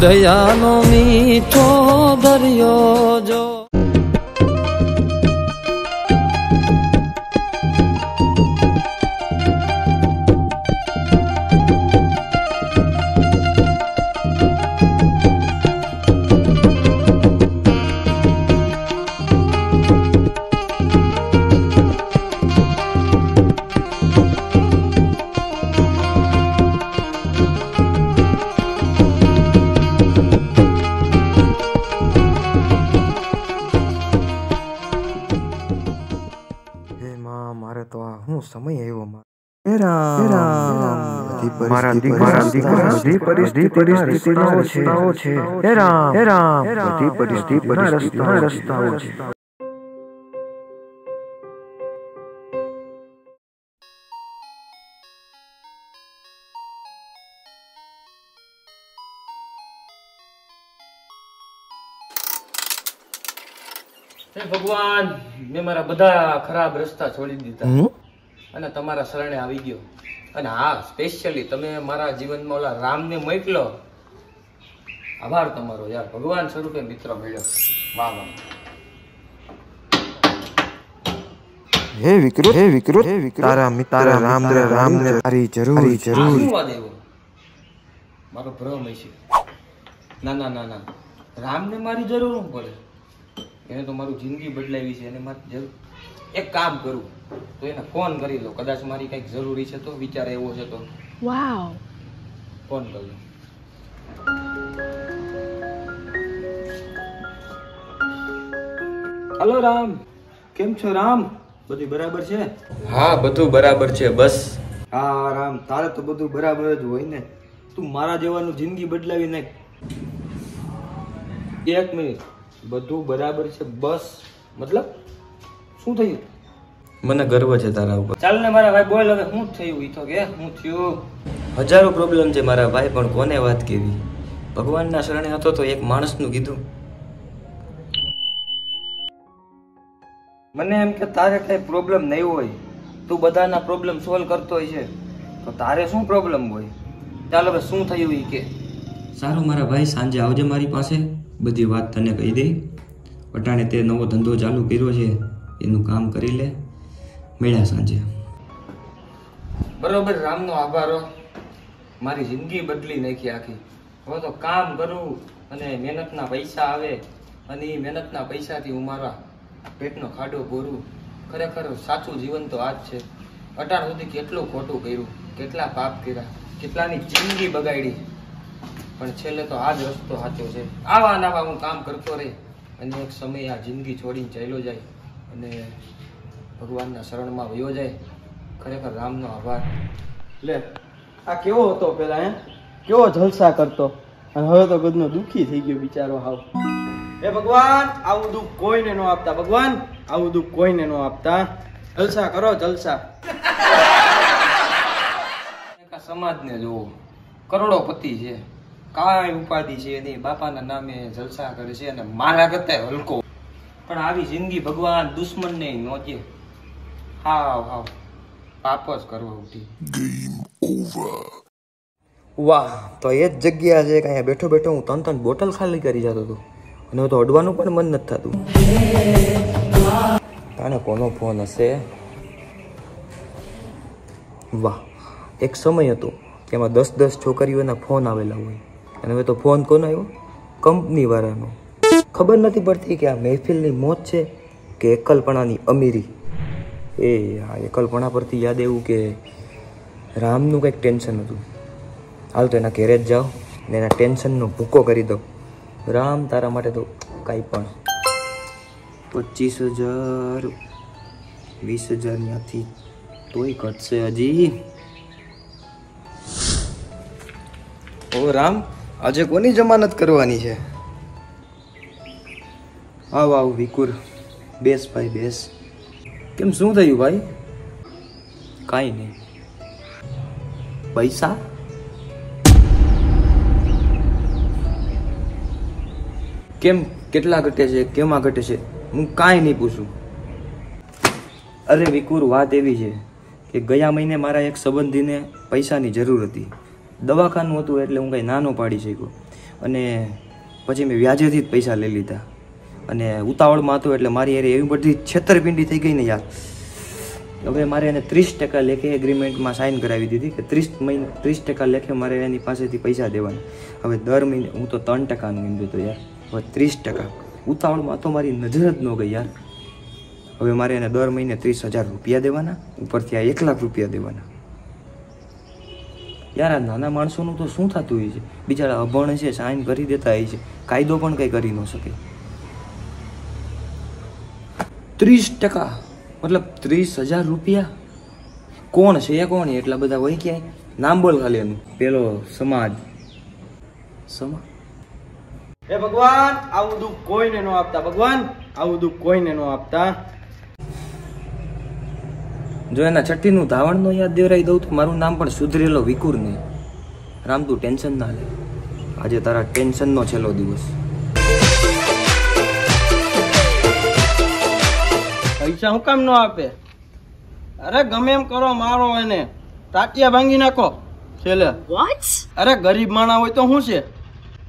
દયાનો મીઠો દરિયો જો સમય આવ્યો મારા દીકરા પરિસ્થિતિઓ છે હે રામ બધી પરિસ્થિતિના રસ્તાઓ છે ભગવાન મેં મારા બધા ખરાબ રસ્તા છોડી દીધા અને તમારા શરણે આવી ગયો. અને હા, સ્પેશિયલી તમે મારા જીવનમાં ઓલા રામને મોકલો. આભાર તમારો યાર, ભગવાન સ્વરૂપે મિત્ર મળ્યો. વાહ વાહ. હે વિકૃત તારા મિત્ર રામને તારી જરૂર મારો ભ્રમ હશે. ના રામને મારી જરૂર ન પડે. એને તો મારું જિંદગી બદલાવી છે, એને મારી જરૂર. એક કામ કરું તો એને ફોન કરી લો, કદાચ મારી કઈક જરૂરી છે તો, વિચાર એવો છે તો. વાવ, ફોન કરી લો. હલો રામ, કેમ છો રામ? બધું બરાબર છે? હા, બધું બરાબર છે. બસ હા રામ, તારે તો બધું બરાબર જ હોય ને. તું મારા જેવાનું જિંદગી બદલાવી નાખ. 1 મિનિટ, બધું બરાબર છે બસ? મતલબ શું થયું? મને ગર્વ છે તારા ઉપર. ચાલ ને મારા ભાઈ, બોલ હવે શું થયું? ઈ તો કે શું થયું? હજારો પ્રોબ્લેમ છે મારા ભાઈ, પણ કોને વાત કેવી? ભગવાનના શરણે હતો તો એક માણસનું કીધું. મને એમ કે તારે કઈ પ્રોબ્લેમ નહીં હોય, તું બધાના પ્રોબ્લેમ સોલ્વ કરતો હોય છે, તો તારે શું પ્રોબ્લેમ હોય? ચાલ હવે શું થયું ઈ કે. સારું મારા ભાઈ, સાંજે આવજે મારી પાસે, બધી વાત તને કહી દઈ. અટાણે તે નવો ધંધો ચાલુ કર્યો છે, એનું કામ કરી લે. મળ્યા સાંજે. બરોબર, રામનો આભાર. મારી જિંદગી બદલી નાખી આખી. હવે તો કામ કરું અને મહેનતના પૈસા આવે, અને એ મહેનતના પૈસાથી હું મારા પેટનો ખાડો ભરું. ખરેખર સાચું જીવન તો આ જ છે. અટાણ સુધી કેટલું ખોટું કર્યું, કેટલા પાપ કર્યા, કેટલાની જિંદગી બગાડી, પણ છેલ્લે તો આ જ રસ્તો સાચો છે. આવા નવા હું કામ કરતો રહે, અને એક સમય આ જિંદગી છોડીને ચાલ્યો જાય અને ભગવાનના શરણમાં વયો જાય. ખરેખર રામનો આભાર. લે, આ કેવો હતો પેલા? કેવો જલસા કરતો, અને હવે તો બધનો દુઃખી થઈ ગયો બિચારો. હાવ એ ભગવાન, આવું દુઃખ કોઈને ન આપતા. ભગવાન, આવું દુઃખ કોઈને ન આપતા. જલસા કરો, જલસા. સમાજને જોવો, કરોડોપતિ છે, કાંઈ ઉપાધિ છે નહીં, બાપાના નામે જલસા કરે છે, અને મારા કરતા હલકો. પણ આવી જિંદગી ભગવાન દુશ્મનને નોચે. હાવ પાપ જ કરવા ઉઠી. વાહ, તો એ જ જગ્યા છે કે અહીંયા બેઠો બેઠો હું 3 બોટલ ખાલી કરી જતો હતો, અને હવે તો અડવાનું પણ મન નથી થતું. તાને કોનો ફોન હશે? વાહ, એક સમય હતો કે એમાં 10 છોકરીઓના ફોન આવેલા હોય, અને હવે તો ફોન કોનો આવ્યો? કંપનીવાળાનો. ખબર નથી પડતી કે આ મહેફિલની મોત છે કે એકલપણાની અમીરી. એ આ એકલપણા પરથી યાદ એવું કે રામનું કંઈક ટેન્શન હતું. હાલ તો એના ઘેરે જ જાઓ ને એના ટેન્શનનો ભૂકો કરી દો. રામ તારા માટે તો કાંઈ પણ. 25,000 20,000 ત્યાંથી તોય ઘટશે હજી. ઓ રામ, આજે કોની જમાનત કરવાની છે? આવ વિકુર, બેસ ભાઈ બેસ. કેમ, શું થયું ભાઈ? કાંઈ નહીં. પૈસા? કેમ, કેટલા ઘટે છે, કેમાં ઘટે છે? હું કાંઈ નહીં પૂછું. અરે વિકુર, વાત એવી છે કે ગયા મહિને મારા એક સંબંધીને પૈસાની જરૂર હતી. દવાખાનું હતું એટલે હું કંઈ નાનો પાડી શક્યો. અને પછી મેં વ્યાજેથી જ પૈસા લઈ લીધા અને ઉતાવળમાં હતો એટલે મારી યાર એવી બધી છેતરપિંડી થઈ ગઈ ને યાર. હવે મારે એને 30% લેખે એગ્રીમેન્ટમાં સાઇન કરાવી દીધી કે 30% લેખે મારે એની પાસેથી પૈસા દેવાના. હવે દર મહિને હું તો 3%નું કીધું હતું યાર, હવે 30%. ઉતાવળમાં તો મારી નજર જ ન ગઈ યાર. હવે મારે એને દર મહિને 30,000 રૂપિયા દેવાના, ઉપરથી આ 1 લાખ રૂપિયા દેવાના. યાર આ નાના માણસોનું તો શું થતું હોય છે, બિચારા અભણ છે, સાઇન કરી દેતા હોય છે, કાયદો પણ કંઈ કરી ન શકે. 30% મતલબ 30,000 રૂપિયા. કોણ છે એ કોણ એટલા બધા હોય ક્યાંય? નામ બોલ ખાલી એનું. પેલો સમાજ. હે ભગવાન, આવું દુઃખ કોઈને ન આપતા. ભગવાન, આવું દુઃખ કોઈને ન આપતા. જો એના છઠ્ઠીનું ધાવણનો યાદ દેવરાઈ દઉં તો મારું નામ પણ સુધરેલો વિકુર નહીં. રામ તું ટેન્શન ના લે, આજે તારા ટેન્શનનો છેલ્લો દિવસ. પૈસા હું કામ ન આપે? અરે ગમે એમ કરો, મારો એને ટાટિયા ભાંગી નાખો છેલ્લે. અરે ગરીબ માણા હોય તો શું છે?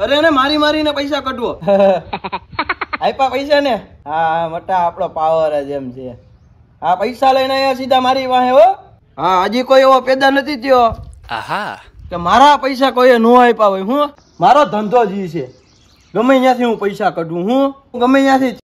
અરે એને મારી મારીને પૈસા કઢવો. આપ્યા પૈસા ને? હા મોટા આપણો પાવર જ એમ છે. આ પૈસા લઈને અહીંયા સીધા મારી વાહે હો. હા હજી કોઈ એવો પેદા નથી થયો કે મારા પૈસા કોઈએ ન આપ્યા હોય. હું મારો ધંધો જ ઈ છે, ગમે ત્યાંથી હું પૈસા કઢું. હું ગમે ત્યાંથી.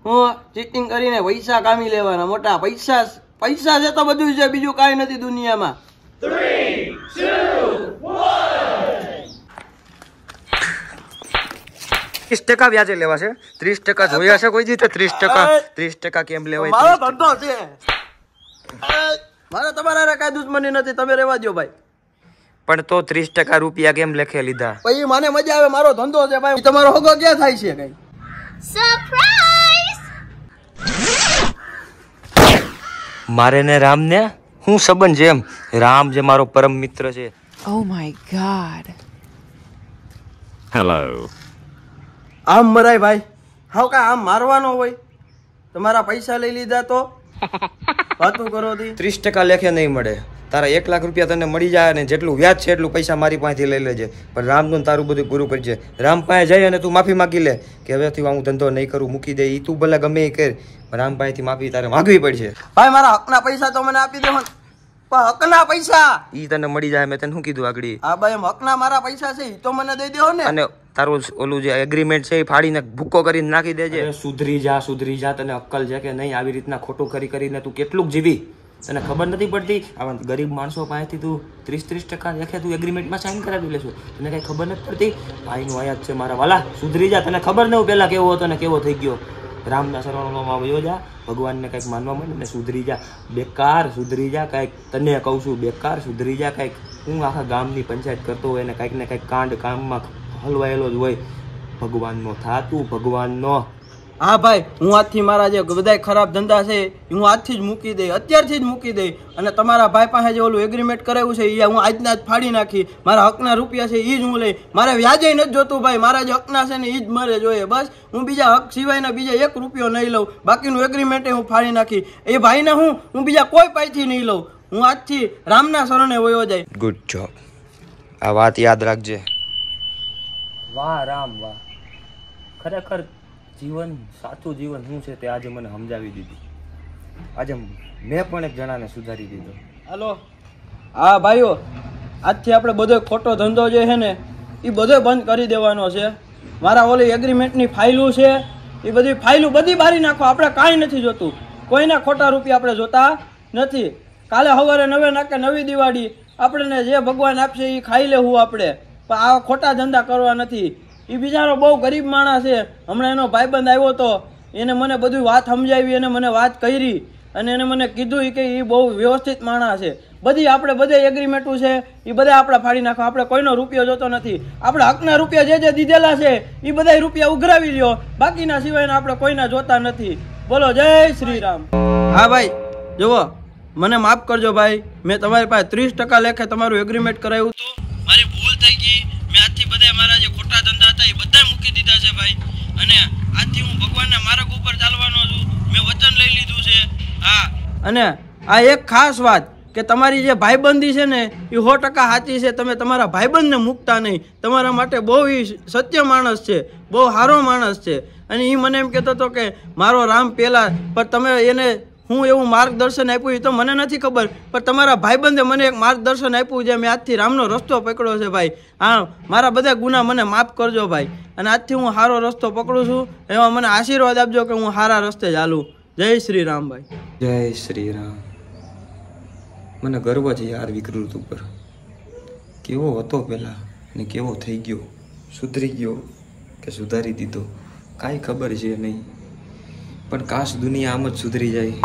હું ચીટિંગ કરીને પૈસા કામી લેવાના. મોટા પૈસા છે તો બધું છે, બીજું કાંઈ નથી દુનિયામાં. 3, 2, 1 30% વ્યાજે લેવા છે. 30% જોયા છે કોઈ દી? 30% કેમ લેવાય? મારો ધંધો છે, મારે તમારા કઈ દુશ્મની નથી, તમે રહેવા દો ભાઈ. પણ તો 30% રૂપિયા કેમ લેખે લીધા? ભાઈ મને મજા આવે, મારો ધંધો છે ભાઈ. તમારો હોગો ક્યાં થાય છે કઈ? મારે ને રામ ને હું સંબંધ છે એમ? રામ જે મારો પરમ મિત્ર છે. Oh my god. Hello. આમ મરાય ભાઈ, હાવ કા આમ મારવાનો હોય? તમારા પૈસા લઈ લીધા તો વાતું કરો તી. 30% લેખે નહીં મળે. તારા 1 લાખ રૂપિયા તને મળી જાય અને જેટલું વ્યાજ છે એટલું પૈસા મારી પાસેથી લઈ લેજે. પણ રામનું તારું બધું પૂરું કરજે. રામ પાસે જઈ અને તું માફી માગી લે કે હવેથી હું ધંધો નહીં કરું, મૂકી દે. ઈ તું ભલે ગમે એ કર, પણ રામ પાસેથી માફી તારે માગવી પડશે. ભાઈ મારા હકના પૈસા તો મને આપી દે. પણ હકના પૈસા ઈ તને મળી જાય. મેં તને શું કીધું આગળ? હા ભાઈ એમ હકના મારા પૈસા છે ઈ તો મને દઈ દેવો ને. અને તારું ઓલું જે એગ્રીમેન્ટ છે એ ફાડીને ભૂકો કરીને નાખી દેજે. સુધરી જા. તને અક્કલ છે કે નહીં? આવી રીતના ખોટું કરીને તું કેટલું જીવી? તને ખબર નથી પડતી? આવા ગરીબ માણસો પાસેથી તું 30% લેખે તું એગ્રીમેન્ટમાં સાઇન કરાવી લેશું. તને કઈ ખબર નથી પડતી? ભાઈનું આયાત છે મારા વાલા, સુધરી જા. તને ખબર નહીં પેલા કેવો હતો ને કેવો થઈ ગયો. રામના શરણોમાં વયો જા, ભગવાનને કંઈક માનવા માંડ ને સુધરી જા. બેકાર સુધરી જા કંઈક. તને કહું છું બેકાર સુધરી જા કંઈક. હું આખા ગામની પંચાયત કરતો હોય ને કંઈક ને કંઈક કાંડ કામમાં હલવાયેલો જ હોય. ભગવાનનો થાતું, ભગવાનનો. હા ભાઈ, હું આજથી મારા જે બધા ખરાબ ધંધા છે હું આજથી જ મૂકી દઈ, અત્યારથી જ મૂકી દઈ. અને તમારા ભાઈ પાસે જે ઓલું એગ્રીમેન્ટ કરાવ્યું છે એ હું આજના જ ફાડી નાખી. મારા હકના રૂપિયા છે એ જ હું લઈ. મારે વ્યાજે નથી જોતું ભાઈ, મારા જે હકના છે ને એ જ મારે જોઈએ. બસ હું બીજા હક સિવાયના બીજા 1 રૂપિયો નહીં લઉં. બાકીનું એગ્રીમેન્ટ હું ફાડી નાખી. એ ભાઈને હું બીજા કોઈ પાસેથી નહીં લઉં. હું આજથી રામના શરણે વયો જાય. Good job. આ વાત યાદ રાખજે. વાહ રામ વાહ, ખરેખર જીવન, સાચું જીવન શું છે તે આજે મને સમજાવી દીધું. આજે મેં પણ એક જણાને સુધારી દીધો. હાલો હા ભાઈઓ, આજથી આપણે બધો ખોટો ધંધો જે છે ને એ બધો બંધ કરી દેવાનો છે. મારા ઓલી એગ્રીમેન્ટની ફાઇલું છે એ બધી ફાઇલું બધી બારી નાખો. આપણે કાંઈ નથી જોતું, કોઈના ખોટા રૂપિયા આપણે જોતા નથી. કાલે સવારે 9 નાકે નવી દિવાળી, આપણને જે ભગવાન આપશે એ ખાઈ લેવું આપણે, પણ આ ખોટા ધંધા કરવા નથી. એ બિચારો બહુ ગરીબ માણસ છે. હમણાં એનો ભાઈબંધ આવ્યો હતો, એને મને બધું વાત સમજાવી, એને મને વાત કરી અને એને મને કીધું કે એ બહુ વ્યવસ્થિત માણસ છે. બધી આપણે બધે એગ્રીમેન્ટો છે એ બધા આપણે ફાડી નાખો. આપણે કોઈનો રૂપિયો જોતો નથી. આપણે હકના રૂપિયા જે દીધેલા છે એ બધા રૂપિયા ઉઘરાવી લ્યો, બાકીના સિવાયના આપણે કોઈના જોતા નથી. બોલો જય શ્રી રામ. હા ભાઈ જુઓ, મને માફ કરજો ભાઈ. મેં તમારી પાસે 30% લેખે તમારું એગ્રીમેન્ટ કરાવ્યું હતું. મારી ભૂલ થઈ ગઈ. મેં આજથી બધા મારા જે ખોટા ધંધા હતા એ બધા મૂકી દીધા છે ભાઈ. અને આજથી હું ભગવાનના માર્ગ ઉપર ચાલવાનો છું. મેં વચન લઈ લીધું છે. હા, અને આ એક ખાસ વાત કે તમારી જે ભાઈબંધી છે ને એ 100% સાચી છે. તમે તમારા ભાઈબંધને મૂકતા નહીં. તમારા માટે બહુ સત્ય માણસ છે, બહુ સારો માણસ છે. અને એ મને એમ કહેતો હતો કે મારો રામ પહેલા, પણ તમે એને હું એવું માર્ગદર્શન આપ્યું એ તો મને નથી ખબર, પણ તમારા ભાઈબંધે મને એક માર્ગદર્શન આપ્યું છે. મેં આજથી રામનો રસ્તો પકડ્યો છે ભાઈ. હા, મારા બધા ગુના મને માફ કરજો ભાઈ. અને આજથી હું સારો રસ્તો પકડું છું. એમાં મને આશીર્વાદ આપજો કે હું સારા રસ્તે ચાલું. જય શ્રી રામ ભાઈ. જય શ્રી રામ. મને ગર્વ છે યાર વિકૃત ઉપર. કેવો હતો પહેલાં ને કેવો થઈ ગયો, સુધરી ગયો કે સુધારી દીધો કાંઈ ખબર છે નહીં. પણ કાશ દુનિયા આમ જ સુધરી જાય.